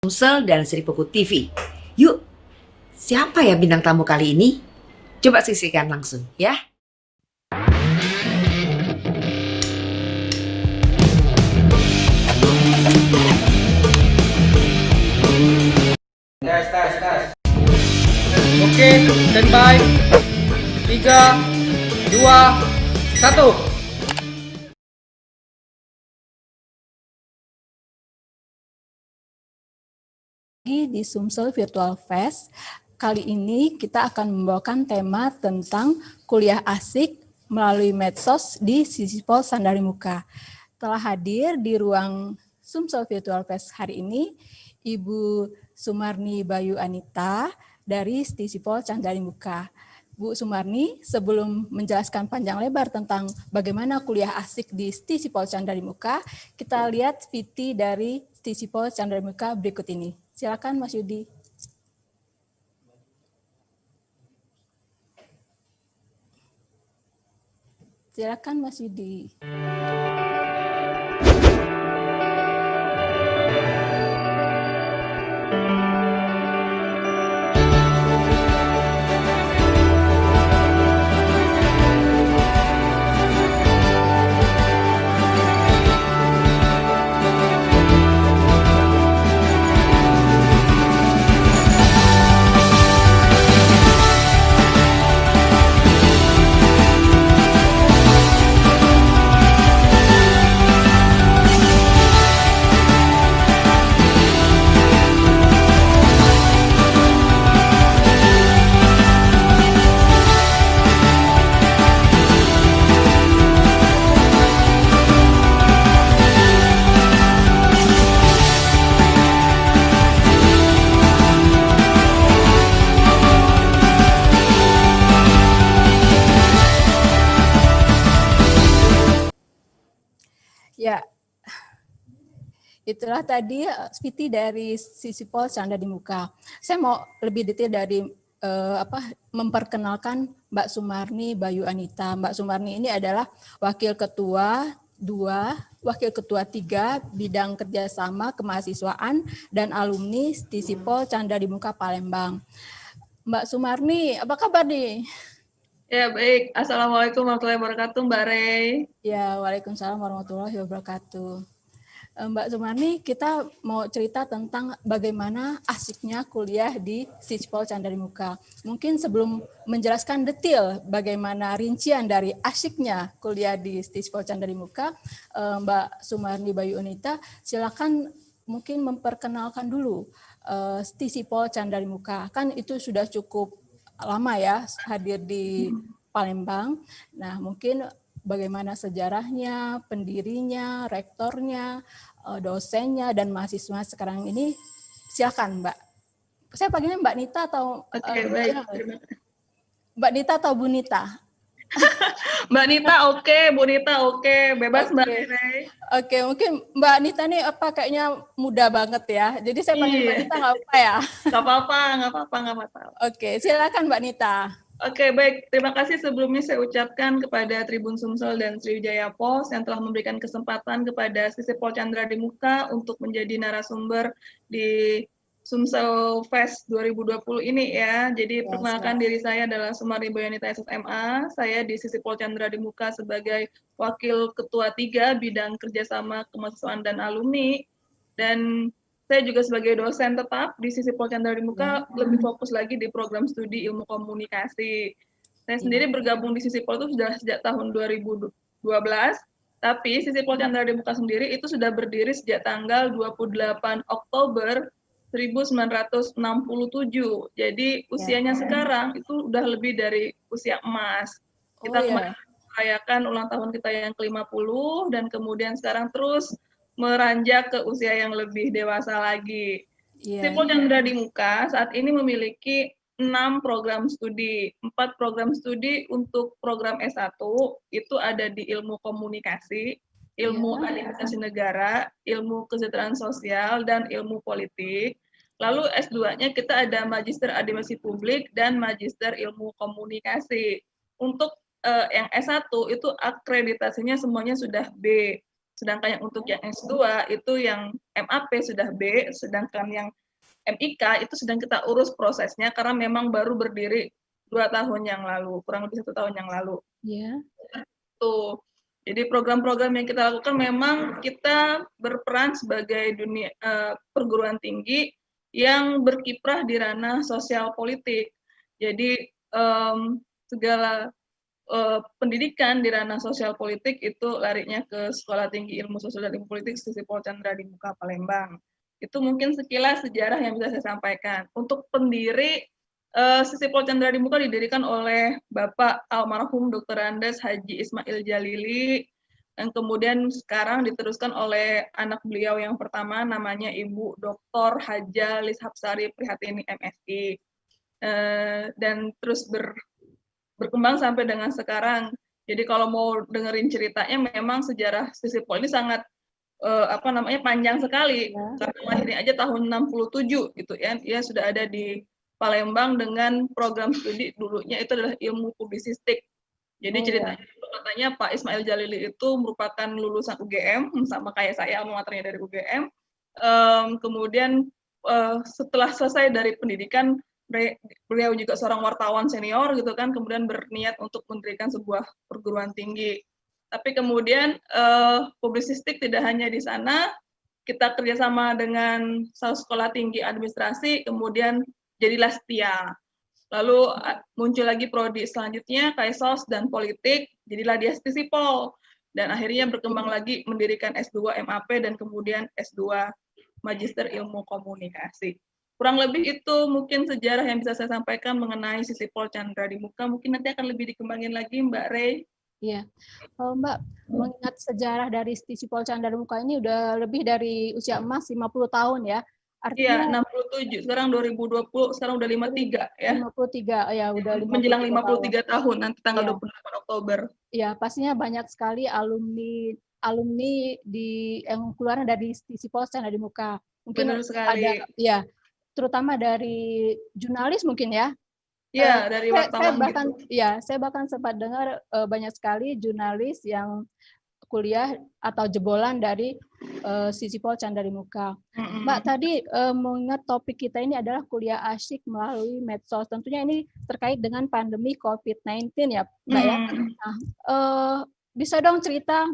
Sumsel dan Sri Pugu TV. Yuk, siapa ya bintang tamu kali ini? Coba saksikan langsung ya. Tes, tes, tes. Oke, standby. 3, 2, 1. Di Sumsel Virtual Fest, kali ini kita akan membawakan tema tentang kuliah asik melalui medsos di Sisipol Sandarimuka. Telah hadir di ruang Sumsel Virtual Fest hari ini, Ibu Sumarni Bayu Anita dari Sisipol Sandarimuka. Bu Sumarni, sebelum menjelaskan panjang lebar tentang bagaimana kuliah asik di Sisipol Sandarimuka, kita lihat VT dari Sisipol Sandarimuka berikut ini. Silakan Mas Yudi. Silakan Mas Yudi. Ya, itulah tadi VT dari Sisipol Sandarimuka. Saya mau lebih detail dari memperkenalkan Mbak Sumarni Bayu Anita. Mbak Sumarni ini adalah Wakil Ketua 2, Wakil Ketua 3 Bidang Kerjasama Kemahasiswaan dan Alumni Sisipol Sandarimuka Palembang. Mbak Sumarni, apa kabar nih? Ya, baik. Assalamualaikum warahmatullahi wabarakatuh, Mbak Rey. Ya, waalaikumsalam warahmatullahi wabarakatuh. Mbak Sumarni, kita mau cerita tentang bagaimana asiknya kuliah di Sisipol Sandarimuka. Mungkin sebelum menjelaskan detail bagaimana rincian dari asiknya kuliah di Sisipol Sandarimuka, Mbak Sumarni Bayu Anita, silakan mungkin memperkenalkan dulu Sisipol Sandarimuka. Kan itu sudah cukup lama ya hadir di Palembang. Nah, mungkin bagaimana sejarahnya, pendirinya, rektornya, dosennya, dan mahasiswa sekarang ini. Silakan Mbak. Saya panggilnya Mbak Nita atau baik. Mbak Nita atau Bu Nita? Mbak Nita oke, Bu Nita oke, bebas Mbak Rey. Oke, mungkin Mbak Nita nih kayaknya muda banget ya. Jadi saya panggil Mbak Nita nggak apa-apa ya? Nggak apa-apa, nggak masalah. Oke, silakan Mbak Nita. Oke, baik. Terima kasih sebelumnya saya ucapkan kepada Tribun Sumsel dan Sriwijaya Pos yang telah memberikan kesempatan kepada Sisipol Sandarimuka untuk menjadi narasumber di Sumsel Fest 2020 ini ya. Jadi perkenalkan diri saya adalah Sumarni Bayu Anita SSMA. Saya di Sisipol Sandarimuka sebagai Wakil Ketua 3 Bidang Kerjasama Kemahasiswaan dan Alumni. Dan saya juga sebagai dosen tetap di Sisipol Sandarimuka lebih fokus lagi di program studi ilmu komunikasi. Saya sendiri bergabung di Sisipol itu sudah sejak tahun 2012, tapi Sisipol Sandarimuka sendiri itu sudah berdiri sejak tanggal 28 Oktober 1967. Jadi usianya sekarang itu udah lebih dari usia emas. Kita kemarin merayakan ulang tahun kita yang ke-50 dan kemudian sekarang terus meranjak ke usia yang lebih dewasa lagi. Sisipol Sandarimuka saat ini memiliki 6 program studi, 4 program studi untuk program S1 itu ada di ilmu komunikasi, ilmu administrasi negara, ilmu kesejahteraan sosial, dan ilmu politik. Lalu S2-nya kita ada Magister Administrasi Publik dan Magister Ilmu Komunikasi. Untuk yang S1 itu akreditasinya semuanya sudah B. Sedangkan yang untuk yang S2 itu yang MAP sudah B, sedangkan yang MIK itu sedang kita urus prosesnya karena memang baru berdiri 2 tahun yang lalu, kurang lebih 1 tahun yang lalu. Ya. Tuh. Jadi program-program yang kita lakukan memang kita berperan sebagai dunia perguruan tinggi yang berkiprah di ranah sosial politik. Jadi segala pendidikan di ranah sosial politik itu larinya ke Sekolah Tinggi Ilmu Sosial dan Ilmu Politik Sisipol Chandra di Muka Palembang. Itu mungkin sekilas sejarah yang bisa saya sampaikan. Untuk pendiri Sisipol Chandra di Muka didirikan oleh Bapak almarhum Dr. Andes Haji Ismail Jalili, yang kemudian sekarang diteruskan oleh anak beliau yang pertama namanya Ibu Dr. Haja Lis Hapsari Prihatini MSI. Dan terus berkembang sampai dengan sekarang. Jadi kalau mau dengerin ceritanya memang sejarah Sisipol ini sangat panjang sekali. Karena lahirnya aja tahun 67 gitu ya. Dia sudah ada di Palembang dengan program studi dulunya itu adalah ilmu publisistik. Jadi ceritanya katanya Pak Ismail Jalili itu merupakan lulusan UGM sama kayak saya, alma maternya dari UGM. Kemudian setelah selesai dari pendidikan, beliau juga seorang wartawan senior gitu kan, kemudian berniat untuk mendirikan sebuah perguruan tinggi. Tapi kemudian publisistik tidak hanya di sana, kita kerjasama dengan Sekolah Tinggi Administrasi, kemudian jadilah STIA. Lalu muncul lagi prodi selanjutnya, KSOS dan Politik, jadilah dia Sisipol. Dan akhirnya berkembang lagi mendirikan S2 MAP dan kemudian S2 Magister Ilmu Komunikasi. Kurang lebih itu mungkin sejarah yang bisa saya sampaikan mengenai Sisipol Chandra di Muka. Mungkin nanti akan lebih dikembangin lagi Mbak Rey. Iya, Mbak, mengingat sejarah dari Sisipol Chandra di Muka ini udah lebih dari usia emas 50 tahun ya. Artinya, iya, 67, sekarang 2020, sekarang udah 53 ya. 53, ya udah 53 menjelang 53 tahun nanti tanggal 28 Oktober. Iya, pastinya banyak sekali alumni yang keluar dari Sisipol Chandra di Muka. Mungkin benar sekali. Ada, ya, terutama dari jurnalis mungkin ya. Iya, dari wartawan saya bahkan sempat dengar banyak sekali jurnalis yang kuliah atau jebolan dari Sisipol Chandra di Muka. Mbak, tadi mengingat topik kita ini adalah kuliah asyik melalui medsos. Tentunya ini terkait dengan pandemi COVID-19 ya, Mbak ya. Nah, bisa dong cerita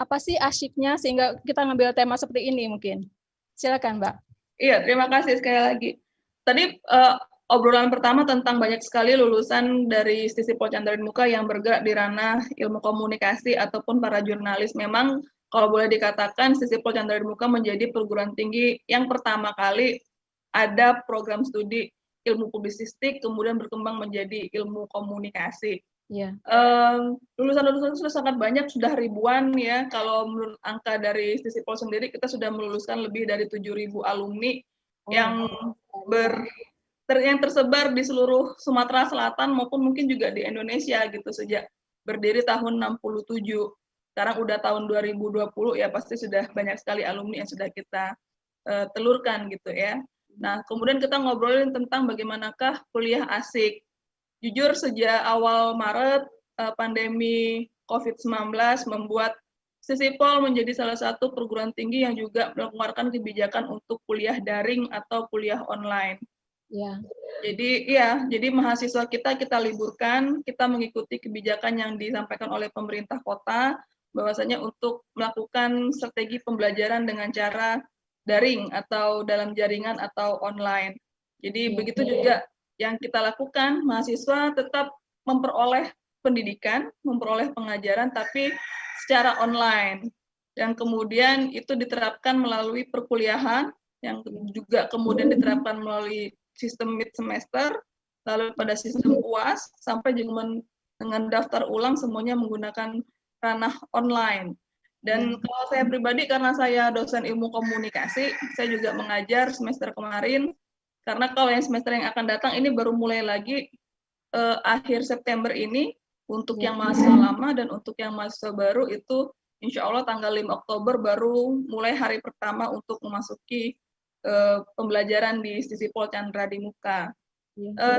apa sih asyiknya sehingga kita ngambil tema seperti ini mungkin. Silakan, Mbak. Iya, terima kasih sekali lagi. Tadi obrolan pertama tentang banyak sekali lulusan dari Sisipol Chandra di Muka yang bergerak di ranah ilmu komunikasi ataupun para jurnalis. Memang kalau boleh dikatakan Sisipol Chandra di Muka menjadi perguruan tinggi yang pertama kali ada program studi ilmu publisistik kemudian berkembang menjadi ilmu komunikasi. Yeah. Lulusan-lulusan sudah sangat banyak, sudah ribuan ya. Kalau menurut angka dari Sisipol sendiri kita sudah meluluskan lebih dari 7.000 alumni yang tersebar di seluruh Sumatera Selatan maupun mungkin juga di Indonesia gitu sejak berdiri tahun 67. Sekarang udah tahun 2020 ya pasti sudah banyak sekali alumni yang sudah kita telurkan gitu ya. Nah, kemudian kita ngobrolin tentang bagaimanakah kuliah asyik. Jujur sejak awal Maret pandemi COVID-19 membuat Sisipol menjadi salah satu perguruan tinggi yang juga mengeluarkan kebijakan untuk kuliah daring atau kuliah online. Ya. Jadi mahasiswa kita liburkan, kita mengikuti kebijakan yang disampaikan oleh pemerintah kota, bahwasanya untuk melakukan strategi pembelajaran dengan cara daring atau dalam jaringan atau online. Jadi begitu juga yang kita lakukan, mahasiswa tetap memperoleh pendidikan, memperoleh pengajaran, tapi secara online. Dan kemudian itu diterapkan melalui perkuliahan, yang juga kemudian diterapkan melalui sistem mid semester, lalu pada sistem UAS, sampai dengan daftar ulang semuanya menggunakan ranah online. Dan kalau saya pribadi, karena saya dosen ilmu komunikasi, saya juga mengajar semester kemarin, karena kalau yang semester yang akan datang ini baru mulai lagi akhir September ini, untuk yang mahasiswa lama dan untuk yang mahasiswa baru itu insya Allah tanggal 5 Oktober baru mulai hari pertama untuk memasuki pembelajaran di Sisipol Chandra di Muka.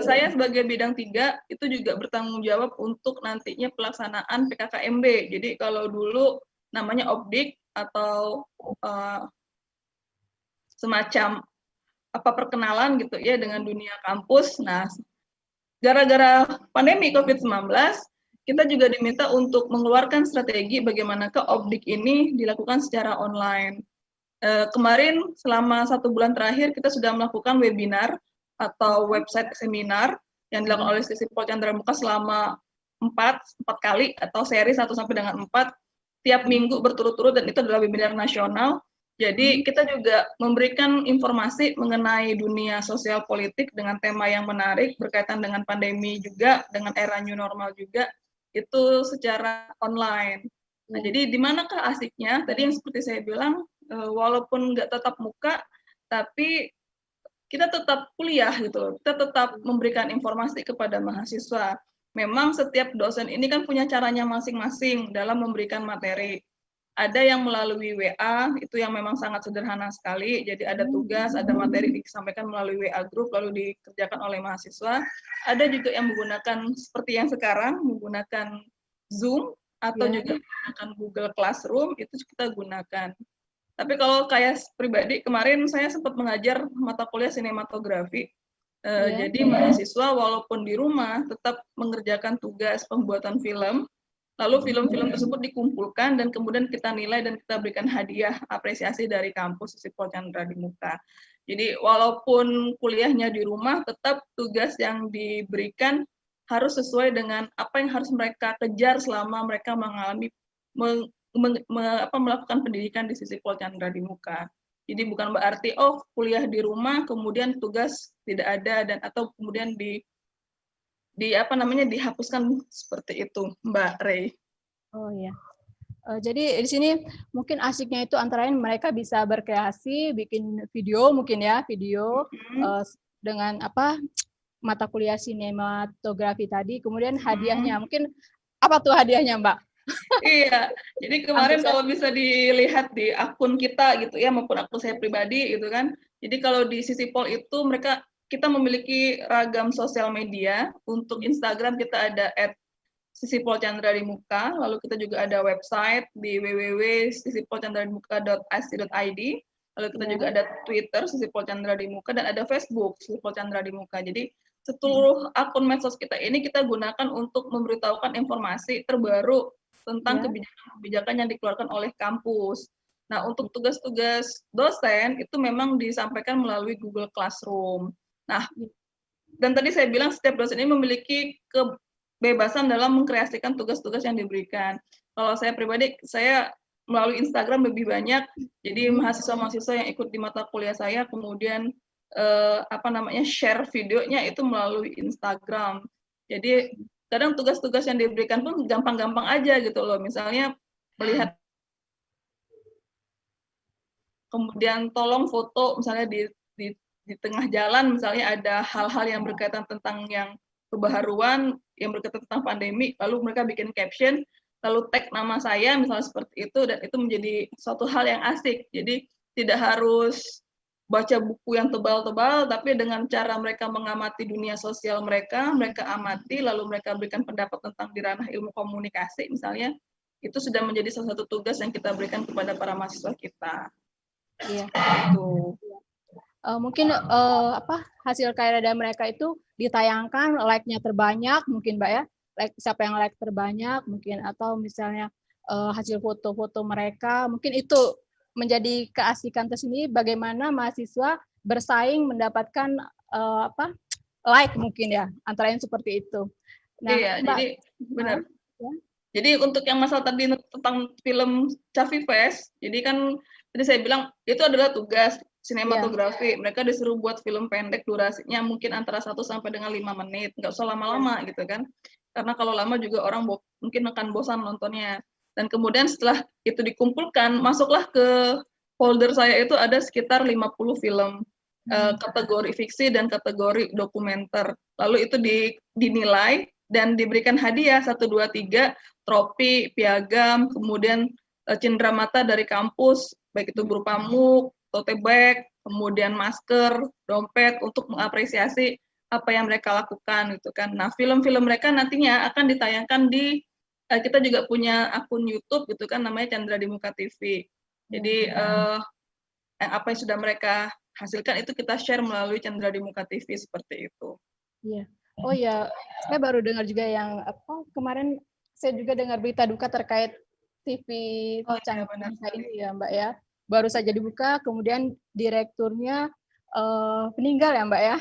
Saya sebagai bidang 3 itu juga bertanggung jawab untuk nantinya pelaksanaan PKKMB. Jadi kalau dulu namanya Obdik, atau semacam perkenalan gitu ya dengan dunia kampus. Nah, gara-gara pandemi COVID-19, kita juga diminta untuk mengeluarkan strategi bagaimana Obdik ini dilakukan secara online. Kemarin selama 1 bulan terakhir kita sudah melakukan webinar atau website seminar yang dilakukan oleh Sisipol Chandra Muka selama 4 kali atau seri 1 sampai dengan 4 tiap minggu berturut-turut, dan itu adalah webinar nasional. Jadi kita juga memberikan informasi mengenai dunia sosial politik dengan tema yang menarik berkaitan dengan pandemi juga, dengan era new normal juga, itu secara online. Nah, jadi di manakah asiknya? Tadi yang seperti saya bilang, walaupun nggak tatap muka, tapi kita tetap kuliah gitu loh. Kita tetap memberikan informasi kepada mahasiswa. Memang setiap dosen ini kan punya caranya masing-masing dalam memberikan materi. Ada yang melalui WA, itu yang memang sangat sederhana sekali. Jadi ada tugas, ada materi disampaikan melalui WA group, lalu dikerjakan oleh mahasiswa. Ada juga yang menggunakan seperti yang sekarang, menggunakan Zoom, atau juga menggunakan Google Classroom, itu kita gunakan. Tapi kalau kayak pribadi, kemarin saya sempat mengajar mata kuliah sinematografi. Jadi mahasiswa walaupun di rumah tetap mengerjakan tugas pembuatan film, lalu film-film tersebut dikumpulkan dan kemudian kita nilai dan kita berikan hadiah apresiasi dari kampus Sisipol Chandra di Muka. Jadi walaupun kuliahnya di rumah, tetap tugas yang diberikan harus sesuai dengan apa yang harus mereka kejar selama mereka mengalami melakukan pendidikan di Sisipol Chandra di Muka. Jadi bukan berarti kuliah di rumah kemudian tugas tidak ada dan atau kemudian dihapuskan seperti itu, Mbak Rey. Oh iya. Jadi di sini mungkin asiknya itu antara lain mereka bisa berkreasi, bikin video mungkin ya, video dengan mata kuliah sinematografi tadi, kemudian hadiahnya mungkin apa tuh hadiahnya, Mbak? Iya, jadi kemarin kalau bisa dilihat di akun kita gitu ya, maupun akun saya pribadi gitu kan. Jadi kalau di Sisipol itu kita memiliki ragam sosial media. Untuk Instagram kita ada @sisipolchandradimuka, lalu kita juga ada website di www.sisipolchandradimuka.ac.id, lalu kita juga ada Twitter Sisipol Chandra di Muka, dan ada Facebook Sisipol Chandra di Muka. Jadi seluruh akun medsos kita ini kita gunakan untuk memberitahukan informasi terbaru tentang kebijakan-kebijakan yang dikeluarkan oleh kampus. Nah, untuk tugas-tugas dosen itu memang disampaikan melalui Google Classroom. Nah, dan tadi saya bilang setiap dosen ini memiliki kebebasan dalam mengkreasikan tugas-tugas yang diberikan. Kalau saya pribadi, saya melalui Instagram lebih banyak. Jadi mahasiswa-mahasiswa yang ikut di mata kuliah saya kemudian share videonya itu melalui Instagram. Jadi kadang tugas-tugas yang diberikan pun gampang-gampang aja gitu loh. Misalnya melihat kemudian tolong foto misalnya di tengah jalan, misalnya ada hal-hal yang berkaitan tentang yang kebaharuan, yang berkaitan tentang pandemi, lalu mereka bikin caption, lalu tag nama saya misalnya seperti itu, dan itu menjadi suatu hal yang asik. Jadi tidak harus baca buku yang tebal-tebal, tapi dengan cara mereka mengamati dunia sosial mereka amati, lalu mereka berikan pendapat tentang di ranah ilmu komunikasi misalnya, itu sudah menjadi salah satu tugas yang kita berikan kepada para mahasiswa kita. Iya. Itu. Mungkin hasil karya mereka itu ditayangkan, like-nya terbanyak mungkin, Mbak ya, siapa yang like terbanyak mungkin, atau misalnya hasil foto-foto mereka, mungkin itu menjadi keasikan tersendiri bagaimana mahasiswa bersaing mendapatkan like mungkin ya, antara lain seperti itu. Nah, iya, Mbak, jadi benar. Ya. Jadi untuk yang masalah tadi tentang film Cavi Fest, jadi kan tadi saya bilang itu adalah tugas sinematografi. Mereka disuruh buat film pendek durasinya mungkin antara 1 sampai dengan 5 menit, nggak usah lama-lama gitu kan. Karena kalau lama juga orang mungkin akan bosan nontonnya. Dan kemudian setelah itu dikumpulkan, masuklah ke folder saya itu ada sekitar 50 film kategori fiksi dan kategori dokumenter. Lalu itu dinilai dan diberikan hadiah 1, 2, 3, trofi, piagam, kemudian cenderamata dari kampus, baik itu berupa mug, tote bag, kemudian masker, dompet, untuk mengapresiasi apa yang mereka lakukan gitu kan. Nah, film-film mereka nantinya akan ditayangkan di kita juga punya akun YouTube gitu kan, namanya Chandra di Muka TV. Jadi apa yang sudah mereka hasilkan itu kita share melalui Chandra di Muka TV seperti itu. Iya. Oh ya, saya baru dengar juga yang kemarin saya juga dengar berita duka terkait TV Chandra di Muka ini ya Mbak ya. Baru saja dibuka, kemudian direkturnya meninggal ya Mbak ya.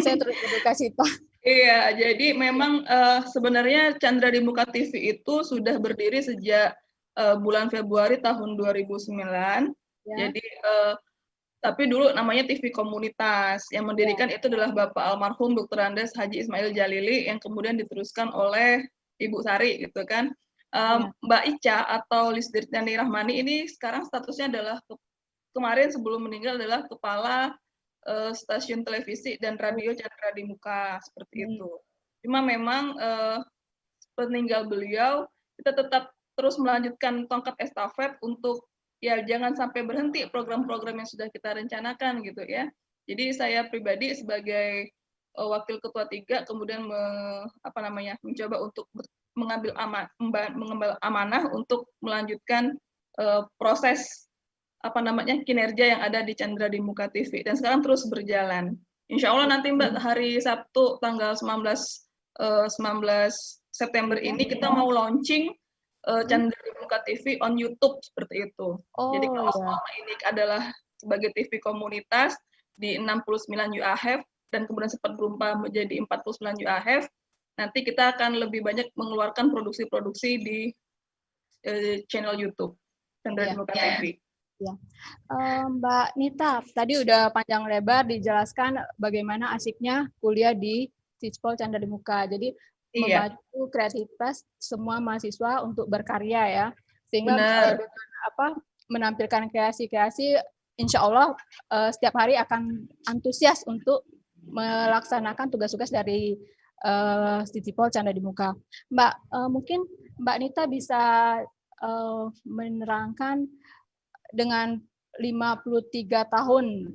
Saya turut berduka cita. Iya, jadi memang sebenarnya Chandra di Muka TV itu sudah berdiri sejak bulan Februari tahun 2009. Ya. Jadi tapi dulu namanya TV Komunitas. Yang mendirikan itu adalah Bapak almarhum Dr. Andes Haji Ismail Jalili yang kemudian diteruskan oleh Ibu Sari gitu kan. Mbak Ica atau Lisdirtani Rahmani ini sekarang statusnya adalah kemarin sebelum meninggal adalah kepala stasiun televisi dan radio Chandra di Muka seperti itu. Cuma memang peninggal beliau kita tetap terus melanjutkan tongkat estafet untuk ya jangan sampai berhenti program-program yang sudah kita rencanakan gitu ya. Jadi saya pribadi sebagai wakil ketua 3 kemudian mencoba untuk mengambil amanah untuk melanjutkan proses kinerja yang ada di Chandra di Muka TV dan sekarang terus berjalan. Insya Allah nanti Mbak hari Sabtu tanggal 19 September ini kita mau launching Chandra di Muka TV on YouTube seperti itu. Jadi kalau selama ini adalah sebagai TV komunitas di 69 UHF dan kemudian sempat berubah menjadi 49 UHF, nanti kita akan lebih banyak mengeluarkan produksi-produksi di channel YouTube Chandra di Muka TV. Ya. Mbak Nita, tadi udah panjang lebar dijelaskan bagaimana asiknya kuliah di Sitpol Chandra di Muka. Jadi memacu kreativitas semua mahasiswa untuk berkarya ya, sehingga menampilkan kreasi-kreasi, insya Allah setiap hari akan antusias untuk melaksanakan tugas-tugas dari Sitpol Chandra di Muka. Mbak, mungkin Mbak Nita bisa menerangkan dengan 53 tahun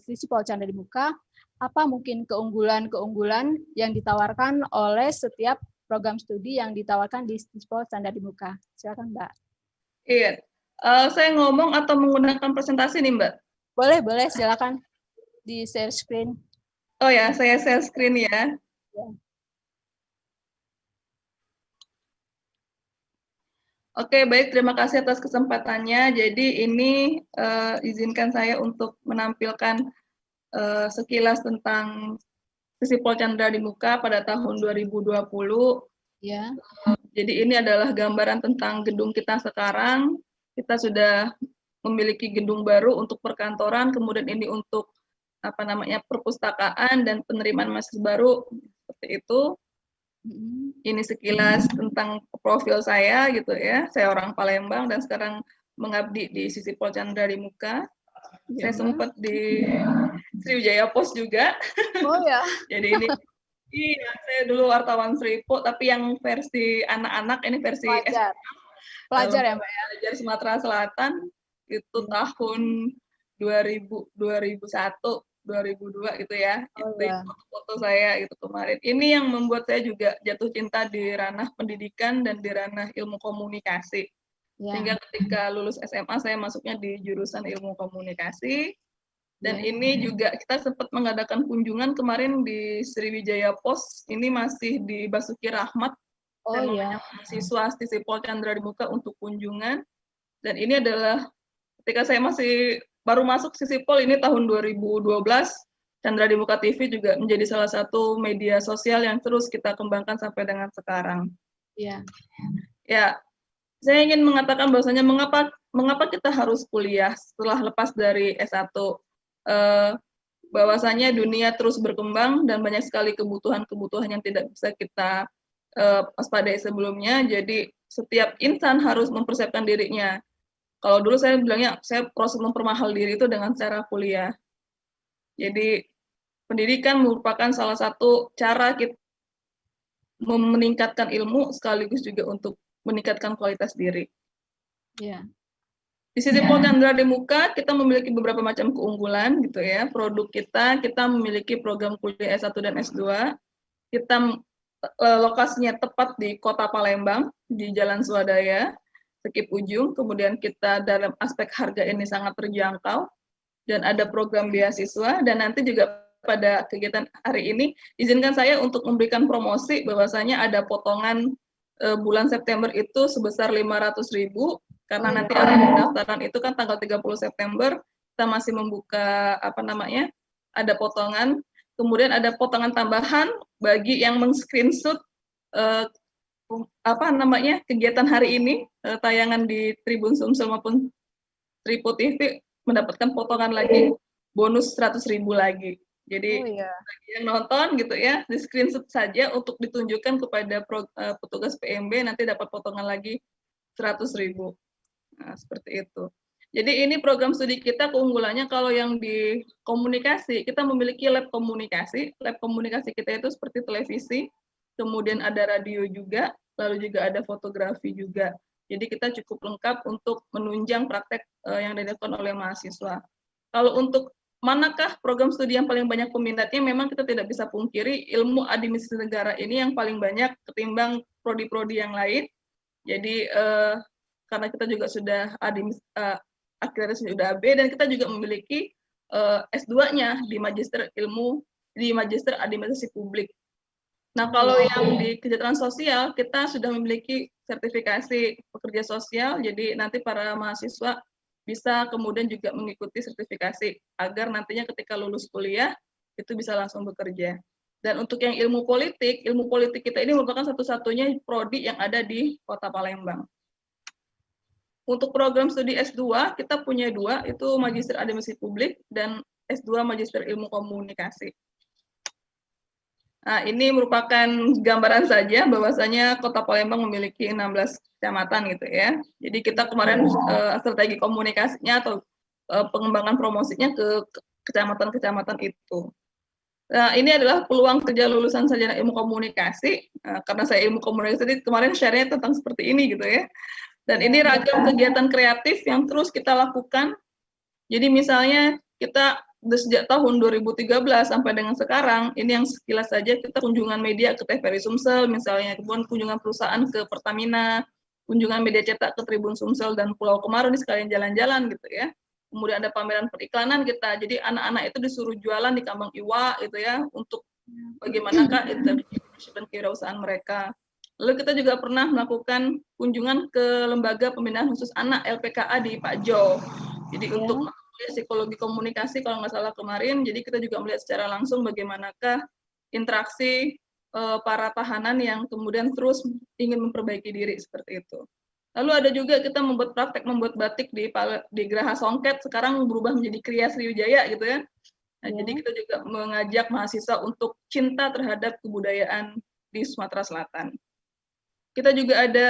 Sitpol Chandra di Muka, apa mungkin keunggulan-keunggulan yang ditawarkan oleh setiap program studi yang ditawarkan di Sitpol Chandra di Muka? Silakan Mbak. Iya, saya ngomong atau menggunakan presentasi nih Mbak? Boleh, silakan di share screen. Oh ya, saya share screen ya. Oke, baik. Terima kasih atas kesempatannya. Jadi ini izinkan saya untuk menampilkan sekilas tentang Sitpol Chandra di Muka pada tahun 2020. Ya. Jadi ini adalah gambaran tentang gedung kita sekarang. Kita sudah memiliki gedung baru untuk perkantoran, kemudian ini untuk perpustakaan dan penerimaan mahasiswa baru seperti itu. Ini sekilas tentang profil saya gitu ya. Saya orang Palembang dan sekarang mengabdi di Sitpol Chandra di Muka. Saya sempat di Sriwijaya Pos juga. Oh ya. Jadi ini saya dulu wartawan Sripo, tapi yang versi anak-anak, ini versi pelajar ya Mbak ya. Pelajar Sumatera Selatan itu tahun 2001, 2002 gitu ya. Itu foto saya itu kemarin. Ini yang membuat saya juga jatuh cinta di ranah pendidikan dan di ranah ilmu komunikasi. Sehingga ketika lulus SMA saya masuknya di jurusan ilmu komunikasi. Dan ini juga kita sempat mengadakan kunjungan kemarin di Sriwijaya Pos. Ini masih di Basuki Rahmat. Mahasiswa Sitpol Chandra di Muka untuk kunjungan. Dan ini adalah ketika saya masih baru masuk Sitpol ini tahun 2012. Chandra di Muka TV juga menjadi salah satu media sosial yang terus kita kembangkan sampai dengan sekarang. Iya. Ya. Saya ingin mengatakan bahwasanya mengapa kita harus kuliah setelah lepas dari S1. Bahwasanya dunia terus berkembang dan banyak sekali kebutuhan-kebutuhan yang tidak bisa kita waspadai sebelumnya. Jadi setiap insan harus mempersiapkan dirinya. Kalau dulu saya bilangnya saya proses mempermahal diri itu dengan cara kuliah. Jadi pendidikan merupakan salah satu cara kita meningkatkan ilmu sekaligus juga untuk meningkatkan kualitas diri. Yeah. Di Sitpol Chandra di Muka kita memiliki beberapa macam keunggulan gitu ya. Produk kita memiliki program kuliah S1 dan S2. Kita lokasinya tepat di Kota Palembang di Jalan Swadaya. skip ujung, kemudian kita dalam aspek harga ini sangat terjangkau, dan ada program beasiswa, dan nanti juga pada kegiatan hari ini, izinkan saya untuk memberikan promosi bahwasanya ada potongan bulan September itu sebesar 500.000, karena nanti ada pendaftaran itu kan tanggal 30 September, kita masih membuka ada potongan, kemudian ada potongan tambahan bagi yang meng-screenshot kegiatan hari ini, tayangan di Tribun Sumsel maupun Tripod TV mendapatkan potongan lagi bonus 100.000 lagi. Jadi bagi yang nonton gitu ya, di screenshot saja untuk ditunjukkan kepada petugas PMB, nanti dapat potongan lagi 100.000. Nah, seperti itu. Jadi ini program studi kita, keunggulannya kalau yang di komunikasi, kita memiliki lab komunikasi. Lab komunikasi kita itu seperti televisi, kemudian ada radio juga, lalu juga ada fotografi juga. Jadi kita cukup lengkap untuk menunjang praktek yang dilakukan oleh mahasiswa. Kalau untuk manakah program studi yang paling banyak peminatnya, memang kita tidak bisa pungkiri ilmu administrasi negara ini yang paling banyak ketimbang prodi-prodi yang lain. Jadi karena kita juga sudah akhirnya sudah AB, dan kita juga memiliki S2-nya di Magister Administrasi Publik. Nah, kalau yang di kesejahteraan sosial, kita sudah memiliki sertifikasi pekerja sosial, jadi nanti para mahasiswa bisa kemudian juga mengikuti sertifikasi, agar nantinya ketika lulus kuliah, itu bisa langsung bekerja. Dan untuk yang ilmu politik kita ini merupakan satu-satunya prodi yang ada di Kota Palembang. Untuk program studi S2, kita punya 2, itu Magister Administrasi Publik dan S2 Magister Ilmu Komunikasi. Nah, ini merupakan gambaran saja bahwasanya Kota Palembang memiliki 16 kecamatan gitu ya. Jadi kita kemarin strategi komunikasinya atau pengembangan promosinya ke kecamatan-kecamatan itu. Nah, ini adalah peluang kerja lulusan sarjana ilmu komunikasi. Karena saya ilmu komunikasi, kemarin share-nya tentang seperti ini gitu ya. Dan ini ragam kegiatan kreatif yang terus kita lakukan. Jadi misalnya kita sejak tahun 2013 sampai dengan sekarang, ini yang sekilas saja, kita kunjungan media ke TVRI Sumsel misalnya, kemudian kunjungan perusahaan ke Pertamina, kunjungan media cetak ke Tribun Sumsel dan Pulau Kemarau, ini sekalian jalan-jalan gitu ya. Kemudian ada pameran periklanan kita, jadi anak-anak itu disuruh jualan di Kambang Iwa gitu ya, untuk bagaimanakah entrepreneurship dan kewirausahaan mereka. Lalu kita juga pernah melakukan kunjungan ke Lembaga Pembinaan Khusus Anak LPKA di Pak Jo. Jadi untuk psikologi komunikasi kalau nggak salah kemarin, jadi kita juga melihat secara langsung bagaimanakah interaksi para tahanan yang kemudian terus ingin memperbaiki diri seperti itu. Lalu ada juga kita membuat praktek membuat batik di Geraha Songket, sekarang berubah menjadi Kriya Sriwijaya gitu ya. Nah, jadi kita juga mengajak mahasiswa untuk cinta terhadap kebudayaan di Sumatera Selatan. Kita juga ada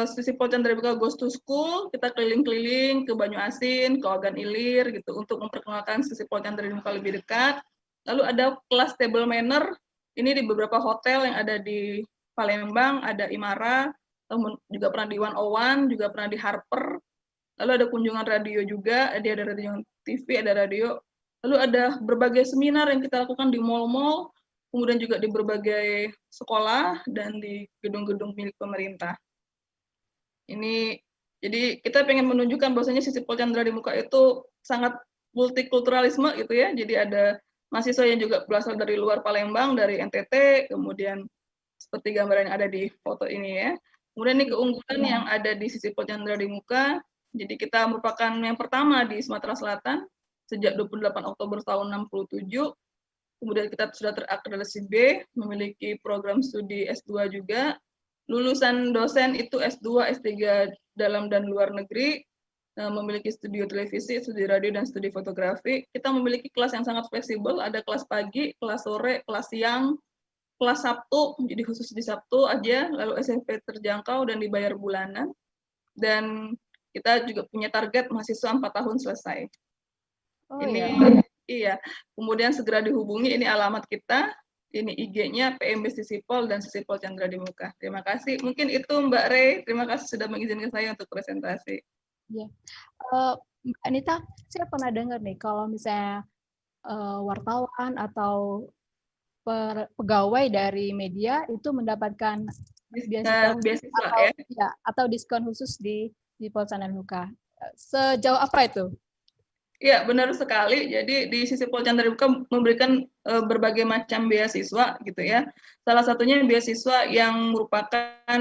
Sisipol Candramuka Goes to School, kita keliling-keliling ke Banyuasin, ke Ogan Ilir gitu untuk memperkenalkan Sisipol Candramuka lebih dekat. Lalu ada kelas table manner, ini di beberapa hotel yang ada di Palembang, ada Imara, juga pernah di 101, juga pernah di Harper. Lalu ada kunjungan radio juga, ada radio TV, ada radio. Lalu ada berbagai seminar yang kita lakukan di mall-mall, kemudian juga di berbagai sekolah dan di gedung-gedung milik pemerintah. Ini jadi kita pengen menunjukkan bahwasanya Sisipol Candra di Muka itu sangat multikulturalisme gitu ya. Jadi ada mahasiswa yang juga berasal dari luar Palembang, dari NTT, kemudian seperti gambaran yang ada di foto ini ya. Kemudian ini keunggulan yang ada di Sisipol Candra di Muka. Jadi kita merupakan yang pertama di Sumatera Selatan sejak 28 Oktober tahun 67. Kemudian kita sudah terakreditasi B, memiliki program studi S2 juga. Lulusan dosen itu S2, S3 dalam dan luar negeri, memiliki studio televisi, studi radio, dan studi fotografi. Kita memiliki kelas yang sangat fleksibel, ada kelas pagi, kelas sore, kelas siang, kelas Sabtu, jadi khusus di Sabtu aja, lalu SMP terjangkau dan dibayar bulanan. Dan kita juga punya target mahasiswa 4 tahun selesai. Iya, kemudian segera dihubungi, ini alamat kita, ini IG-nya PMB Sisipol dan Sisipol Candra di Muka. Terima kasih. Mungkin itu Mbak Rey, terima kasih sudah mengizinkan saya untuk presentasi. Ya, Mbak Anita, saya pernah dengar nih kalau misalnya wartawan atau pegawai dari media itu mendapatkan beasiswa atau, atau diskon khusus di Sipol Chandra di Muka. Sejauh apa itu? Ya, benar sekali. Jadi di Sisipol Chandra di Muka memberikan berbagai macam beasiswa gitu ya. Salah satunya beasiswa yang merupakan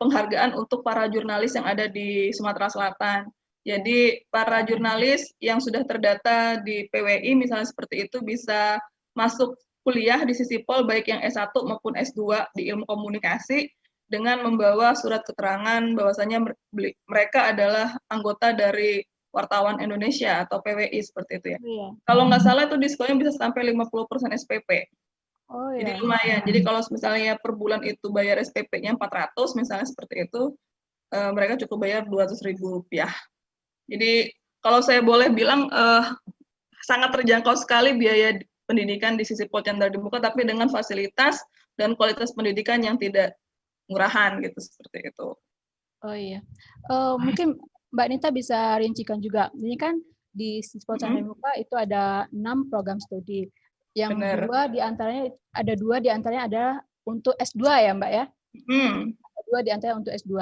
penghargaan untuk para jurnalis yang ada di Sumatera Selatan. Jadi para jurnalis yang sudah terdata di PWI misalnya seperti itu bisa masuk kuliah di Sisipol baik yang S1 maupun S2 di ilmu komunikasi dengan membawa surat keterangan bahwasanya mereka adalah anggota dari Wartawan Indonesia atau PWI seperti itu ya. Iya. Kalau nggak salah itu diskonnya bisa sampai 50% SPP. Oh Jadi iya. lumayan. Jadi kalau misalnya per bulan itu bayar SPP-nya 400 misalnya seperti itu, mereka cukup bayar Rp200.000. Jadi kalau saya boleh bilang sangat terjangkau sekali biaya pendidikan di Sisipol Chandra di Muka, tapi dengan fasilitas dan kualitas pendidikan yang tidak murahan gitu seperti itu. Oh iya. Mungkin Mbak Nita bisa rincikan juga. Ini kan di Sisipol Chandra di Muka itu ada 6 program studi. Yang Benar. dua di antaranya adalah untuk S2 ya Mbak ya? Dua di antaranya untuk S2.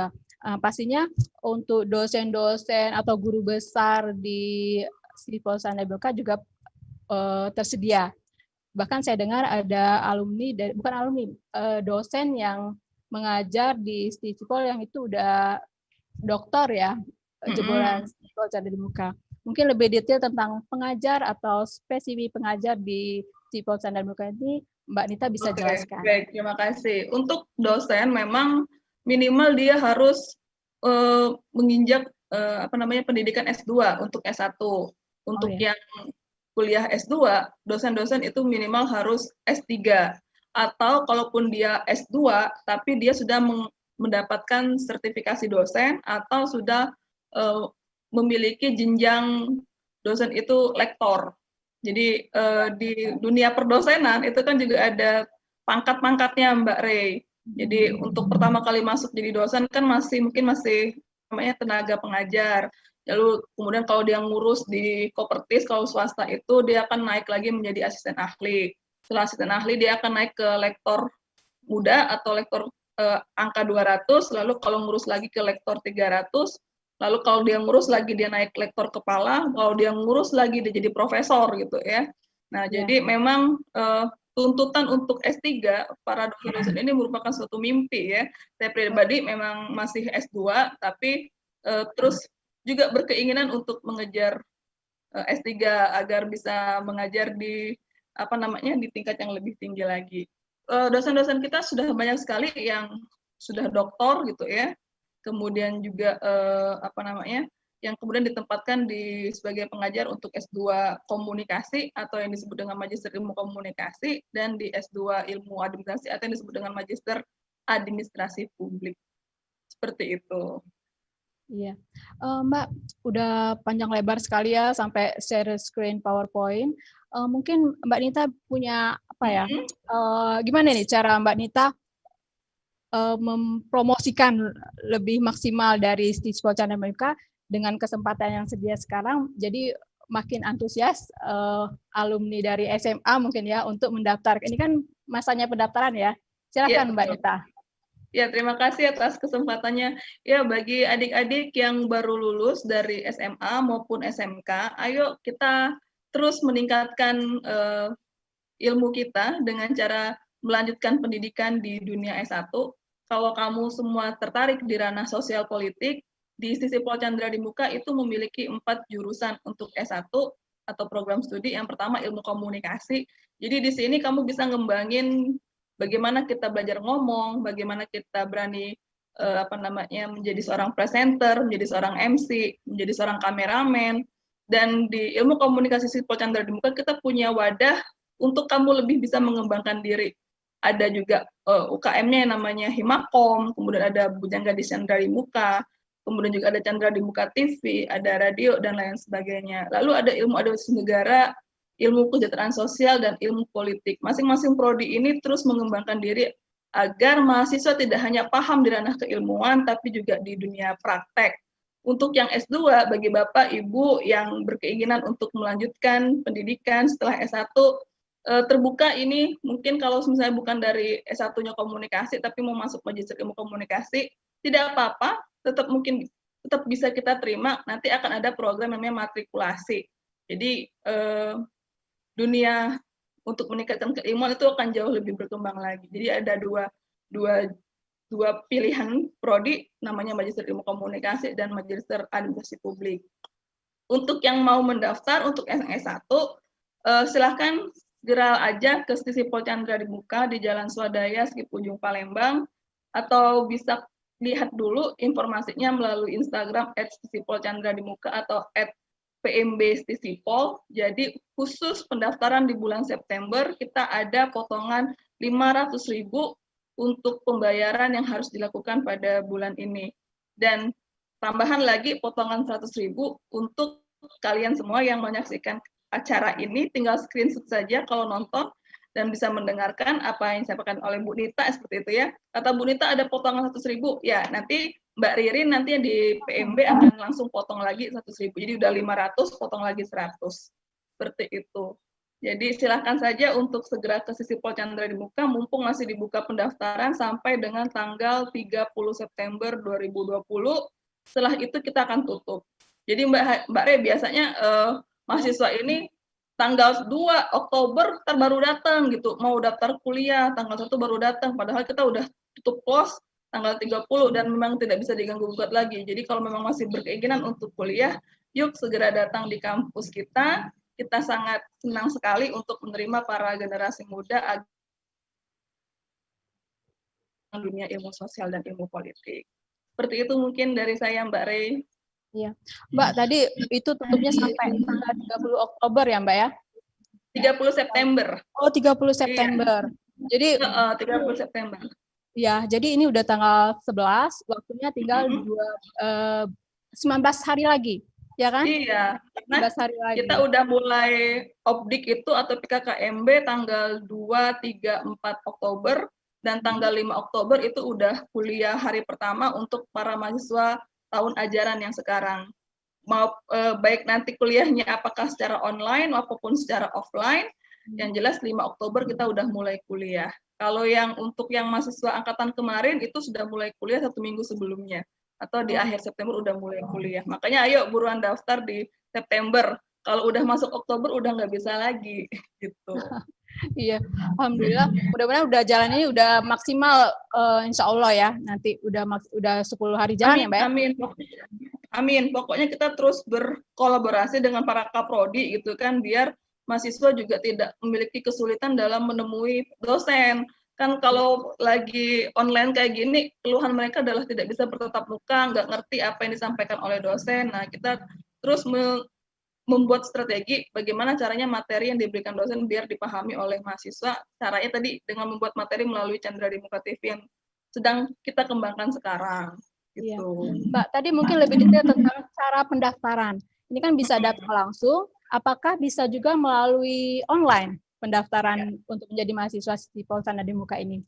Pastinya untuk dosen-dosen atau guru besar di Sisipol Chandra di Muka juga tersedia. Bahkan saya dengar ada dosen yang mengajar di Sisipol yang itu udah doktor ya, jebolan Sisipol Chandra di Muka. Mungkin lebih detail tentang pengajar atau spesifik pengajar di Sisipol Chandra di Muka ini, Mbak Nita bisa jelaskan. Baik, terima kasih. Untuk dosen memang minimal dia harus menginjak pendidikan S2 untuk S1. Untuk yang kuliah S2, dosen-dosen itu minimal harus S3. Atau kalaupun dia S2, tapi dia sudah mendapatkan sertifikasi dosen atau sudah memiliki jenjang dosen itu lektor. Jadi di dunia perdosenan itu kan juga ada pangkat-pangkatnya Mbak Rey. Jadi untuk pertama kali masuk jadi dosen kan masih namanya tenaga pengajar. Lalu kemudian kalau dia ngurus di Kopertis, kalau swasta itu dia akan naik lagi menjadi asisten ahli. Setelah asisten ahli dia akan naik ke lektor muda atau lektor angka 200, lalu kalau ngurus lagi ke lektor 300, lalu kalau dia ngurus lagi dia naik lektor kepala, kalau dia ngurus lagi dia jadi profesor gitu ya. Nah, jadi memang tuntutan untuk S3 para dosen-dosen ini merupakan suatu mimpi ya. Saya pribadi memang masih S2 tapi terus juga berkeinginan untuk mengejar S3 agar bisa mengajar di di tingkat yang lebih tinggi lagi. Dosen-dosen kita sudah banyak sekali yang sudah doktor gitu ya. Kemudian juga yang kemudian ditempatkan sebagai pengajar untuk S2 komunikasi atau yang disebut dengan magister ilmu komunikasi dan di S2 ilmu administrasi atau yang disebut dengan magister administrasi publik. Seperti itu. Iya, Mbak, udah panjang lebar sekali ya sampai share screen PowerPoint. Mungkin Mbak Nita punya gimana nih cara Mbak Nita mempromosikan lebih maksimal dari Sisipol Chandra di Muka dengan kesempatan yang sedia sekarang, jadi makin antusias alumni dari SMA mungkin ya untuk mendaftar. Ini kan masanya pendaftaran ya. Silakan Mbak Nita. Ya, terima kasih atas kesempatannya. Ya, bagi adik-adik yang baru lulus dari SMA maupun SMK, ayo kita terus meningkatkan ilmu kita dengan cara melanjutkan pendidikan di dunia S1. Kalau kamu semua tertarik di ranah sosial politik, di Sisipol Chandra di Muka itu memiliki 4 jurusan untuk S1 atau program studi. Yang pertama ilmu komunikasi. Jadi di sini kamu bisa ngembangin bagaimana kita belajar ngomong, bagaimana kita berani menjadi seorang presenter, menjadi seorang MC, menjadi seorang kameramen. Dan di ilmu komunikasi Sisipol Chandra di Muka kita punya wadah untuk kamu lebih bisa mengembangkan diri. Ada juga UKM-nya yang namanya Himakom, kemudian ada Bujangga di Chandra di Muka, kemudian juga ada Chandra di Muka TV, ada radio, dan lain sebagainya. Lalu ada ilmu administrasi negara, ilmu kesejahteraan sosial, dan ilmu politik. Masing-masing prodi ini terus mengembangkan diri agar mahasiswa tidak hanya paham di ranah keilmuan, tapi juga di dunia praktek. Untuk yang S2, bagi Bapak, Ibu yang berkeinginan untuk melanjutkan pendidikan setelah S1, terbuka ini mungkin kalau misalnya bukan dari S1-nya komunikasi, tapi mau masuk magister ilmu komunikasi, tidak apa-apa, tetap mungkin tetap bisa kita terima, nanti akan ada program yang namanya matrikulasi. Jadi dunia untuk meningkatkan keilmuan itu akan jauh lebih berkembang lagi. Jadi ada dua pilihan prodi, namanya Magister Ilmu Komunikasi dan Magister Administrasi Publik. Untuk yang mau mendaftar untuk S1, silahkan segera aja ke Sisipol Chandra di Muka di Jalan Swadaya, Skip Ujung Palembang, atau bisa lihat dulu informasinya melalui Instagram @sisipolchandradimuka atau @pmbstisipol. Jadi khusus pendaftaran di bulan September kita ada potongan 500.000 untuk pembayaran yang harus dilakukan pada bulan ini. Dan tambahan lagi potongan 100.000 untuk kalian semua yang menyaksikan acara ini, tinggal screenshot saja kalau nonton dan bisa mendengarkan apa yang disampaikan oleh Bu Nita seperti itu ya. Kata Bu Nita ada potongan 100.000, ya nanti Mbak Ririn nanti di PMB akan langsung potong lagi 100.000. Jadi udah 500, potong lagi 100. Seperti itu. Jadi silakan saja untuk segera ke Sisipol Chandra di Muka, mumpung masih dibuka pendaftaran sampai dengan tanggal 30 September 2020. Setelah itu kita akan tutup. Jadi Mbak Re biasanya mahasiswa ini tanggal 2 Oktober baru datang gitu, mau daftar kuliah, tanggal 1 baru datang, padahal kita udah tutup close tanggal 30 dan memang tidak bisa diganggu-gugat lagi. Jadi kalau memang masih berkeinginan untuk kuliah, yuk segera datang di kampus kita. Kita sangat senang sekali untuk menerima para generasi muda dunia ilmu sosial dan ilmu politik. Seperti itu mungkin dari saya, Mbak Rey. Iya. Mbak, tadi itu tutupnya sampai tanggal 30 Oktober ya, Mbak ya? 30 September. Oh, 30 September. Iya. Jadi 30 September. Ya, jadi ini udah tanggal 11, waktunya tinggal 19 hari lagi, ya kan? Iya. 19 hari lagi. Kita udah mulai Opdik itu atau PKKMB tanggal 2, 3, 4 Oktober dan tanggal 5 Oktober itu udah kuliah hari pertama untuk para mahasiswa tahun ajaran yang sekarang. Mau baik nanti kuliahnya apakah secara online maupun secara offline, yang jelas 5 Oktober kita udah mulai kuliah. Kalau yang untuk yang mahasiswa angkatan kemarin itu sudah mulai kuliah 1 minggu sebelumnya atau di akhir September udah mulai kuliah. Makanya ayo buruan daftar di September. Kalau udah masuk Oktober udah nggak bisa lagi gitu. Iya, alhamdulillah. Mudah-mudahan udah jalannya udah maksimal, insya Allah ya. Nanti udah 10 hari jalan ya, Mbak. Amin. Amin. Pokoknya kita terus berkolaborasi dengan para kaprodi gitu kan, biar mahasiswa juga tidak memiliki kesulitan dalam menemui dosen. Kan kalau lagi online kayak gini, keluhan mereka adalah tidak bisa bertatap muka, nggak ngerti apa yang disampaikan oleh dosen. Nah, kita terus membuat strategi bagaimana caranya materi yang diberikan dosen biar dipahami oleh mahasiswa. Caranya tadi dengan membuat materi melalui Chandra di Muka TV yang sedang kita kembangkan sekarang. Gitu. Iya. Mbak, tadi mungkin lebih detail tentang cara pendaftaran. Ini kan bisa datang langsung, apakah bisa juga melalui online pendaftaran untuk menjadi mahasiswa Sisipol Chandra di Muka ini?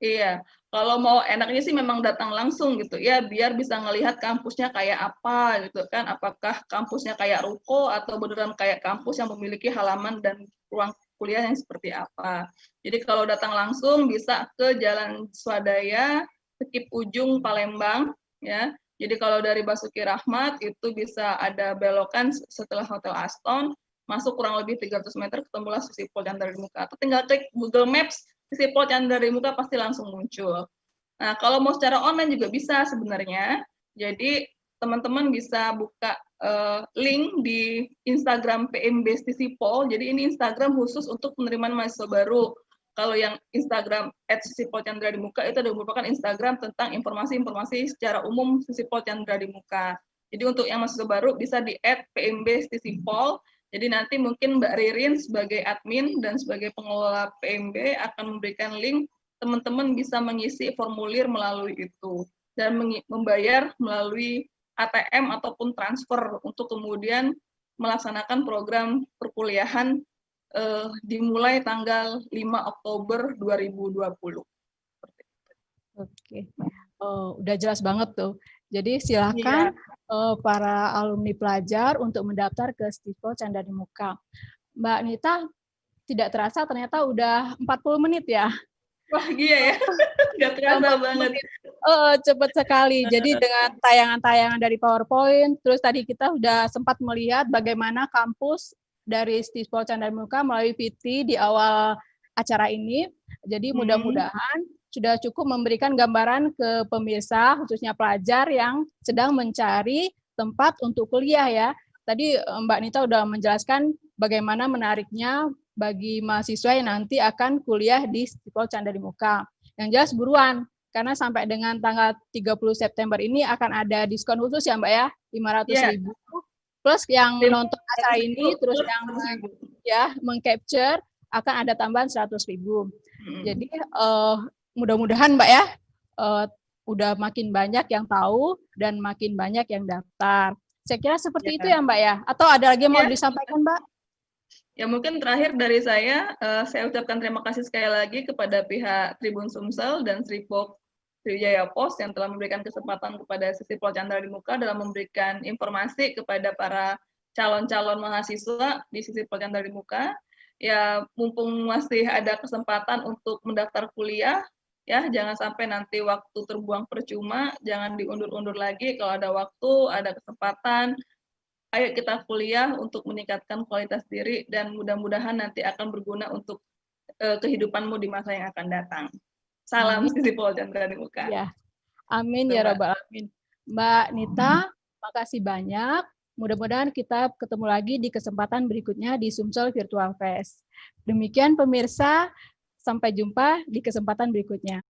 Iya, kalau mau enaknya sih memang datang langsung gitu ya, biar bisa ngelihat kampusnya kayak apa gitu kan, apakah kampusnya kayak ruko atau beneran kayak kampus yang memiliki halaman dan ruang kuliah yang seperti apa. Jadi kalau datang langsung bisa ke Jalan Swadaya, Skip Ujung Palembang ya. Jadi kalau dari Basuki Rahmat itu bisa ada belokan setelah Hotel Aston, masuk kurang lebih 300 meter ketemulah Sisipol Chandra di Muka. Atau tinggal klik Google Maps Sisipol Chandra di Muka pasti langsung muncul. Nah, kalau mau secara online juga bisa sebenarnya. Jadi teman-teman bisa buka link di Instagram PMB Sisipol. Jadi ini Instagram khusus untuk penerimaan mahasiswa baru. Kalau yang Instagram @Sisipol Chandra di Muka itu adalah merupakan Instagram tentang informasi-informasi secara umum Sisipol Chandra di Muka. Jadi untuk yang mahasiswa baru bisa di @PMB_Sisipol. Jadi nanti mungkin Mbak Ririn sebagai admin dan sebagai pengelola PMB akan memberikan link, teman-teman bisa mengisi formulir melalui itu dan membayar melalui ATM ataupun transfer untuk kemudian melaksanakan program perkuliahan dimulai tanggal 5 Oktober 2020. Oke, udah jelas banget tuh. Jadi silakan para alumni pelajar untuk mendaftar ke Sisipol Chandra di Muka. Mbak Nita, tidak terasa ternyata udah 40 menit ya. Wah, iya ya. Nggak terasa banget. Cepat sekali. Jadi dengan tayangan-tayangan dari PowerPoint, terus tadi kita sudah sempat melihat bagaimana kampus dari Sisipol Candramuka melalui VT di awal acara ini. Jadi mudah-mudahan sudah cukup memberikan gambaran ke pemirsa, khususnya pelajar yang sedang mencari tempat untuk kuliah ya. Tadi Mbak Nita sudah menjelaskan bagaimana menariknya bagi mahasiswa yang nanti akan kuliah di Sisipol Candramuka. Yang jelas buruan, karena sampai dengan tanggal 30 September ini akan ada diskon khusus ya Mbak ya, 500.000. Plus yang nonton acara ini, terus yang ya mengcapture akan ada tambahan 100.000. Jadi mudah-mudahan Mbak ya, udah makin banyak yang tahu dan makin banyak yang daftar. Saya kira seperti itu ya Mbak ya. Atau ada lagi yang mau disampaikan Mbak? Ya mungkin terakhir dari saya ucapkan terima kasih sekali lagi kepada pihak Tribun Sumsel dan Sriwijaya Pos yang telah memberikan kesempatan kepada Sisipol Candramuka dalam memberikan informasi kepada para calon-calon mahasiswa di Sisipol Candramuka. Ya mumpung masih ada kesempatan untuk mendaftar kuliah, ya jangan sampai nanti waktu terbuang percuma, jangan diundur-undur lagi. Kalau ada waktu, ada kesempatan, ayo kita kuliah untuk meningkatkan kualitas diri dan mudah-mudahan nanti akan berguna untuk kehidupanmu di masa yang akan datang. Salam Sisipol Candramuka. Ya. Amin ya rabbal alamin. Mbak Nita, makasih banyak. Mudah-mudahan kita ketemu lagi di kesempatan berikutnya di Sumsel Virtual Fest. Demikian pemirsa, sampai jumpa di kesempatan berikutnya.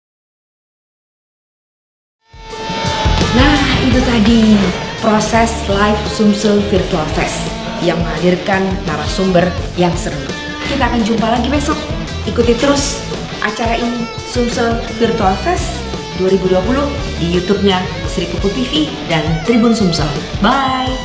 Nah, itu tadi proses live Sumsel Virtual Fest yang menghadirkan narasumber yang seru. Kita akan jumpa lagi besok. Ikuti terus acara ini, Sumsel Virtual Fest 2020 di YouTube-nya Sri Pupu TV dan Tribun Sumsel. Bye!